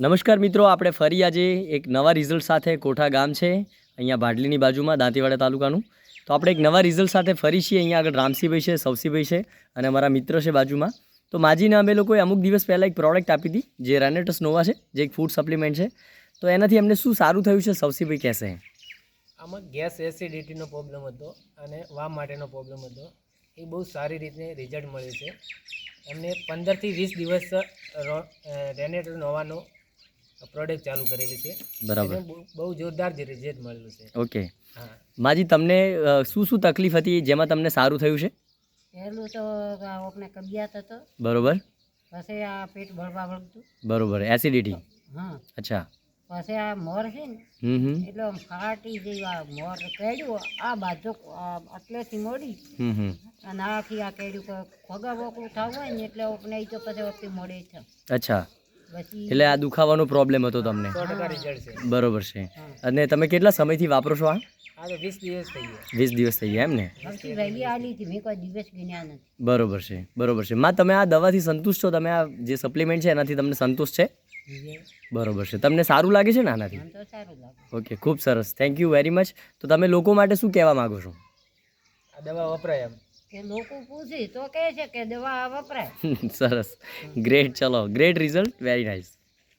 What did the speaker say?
નમસ્કાર મિત્રો, આપણે ફરી આજે એક નવા રિઝલ્ટ સાથે કોઠા ગામ છે અહીંયા ભાડલીની બાજુમાં દાંતીવાડા તાલુકાનું. તો આપણે એક નવા રિઝલ્ટ સાથે ફરી છીએ. અહીંયા આગળ રામસિંહભાઈ છે, સવસીભાઈ છે અને અમારા મિત્ર છે બાજુમાં. તો માજીને અમે લોકોએ અમુક દિવસ પહેલાં એક પ્રોડક્ટ આપી હતી જે રેનેટસ નોવા છે, જે એક ફૂડ સપ્લિમેન્ટ છે. તો એનાથી અમને શું સારું થયું છે સવસીભાઈ કહેશે. આમાં ગેસ એસિડિટીનો પ્રોબ્લેમ હતો અને વામ માટેનો પ્રોબ્લેમ હતો. એ બહુ સારી રીતે રિઝલ્ટ મળ્યું છે. એમને 15 થી 20 દિવસ રેનેટસ નોવાનો પ્રોડક્ટ ચાલુ કરેલી છે. બરાબર, બહુ જોરદાર રિઝલ્ટ મળેલું છે. ઓકે. હા, માજી, તમને શું શું તકલીફ હતી જેમાં તમને સારું થયું છે? પહેલું તો આપણે કબિયાત હતો, બરોબર પછી આ પેટ ભરવા વળતું, બરોબર, એસિડિટી. હા, અચ્છા. પછી આ મોર છે ને એટલે આમ ફાટી જેવી આ મોર કેડ્યું આ બાજુ આટલેથી મોડી અને આથી આ કેડ્યું ખોગા બોકું થવું હોય ને એટલે આપણે એ તો પછી વખતે મોડે છે. અચ્છા, પછી એટલે આ દુખાવાનો પ્રોબ્લેમ હતો તમને. 100% રિઝલ્ટ છે. બરોબર છે. અને તમે કેટલા સમયથી વાપરો છો આ? આ તો 20 દિવસ થઈ ગયા. 20 દિવસ થઈ ગયા એમ ને? સૌથી વહેલી આલી હતી, મેં કોઈ દિવસ ગણ્યા નથી. બરોબર છે, બરોબર છે. માં, તમે આ દવાથી સંતુષ્ટ છો? તમે આ જે સપ્લિમેન્ટ છે એનાથી તમને સંતુષ્ટ છે? બરોબર છે. તમને સારું લાગે છે ને આનાથી? મને તો સારું લાગે. ઓકે, ખૂબ સરસ, થેન્ક યુ વેરી મચ. તો તમે લોકો માટે શું કહેવા માગો છો? આ દવા વપરાય એમ કે લોકો પૂછે તો કહે છે કે દવા વપરાય. સરસ, ગ્રેટ, ચલો, ગ્રેટ રિઝલ્ટ, વેરી નાઇસ.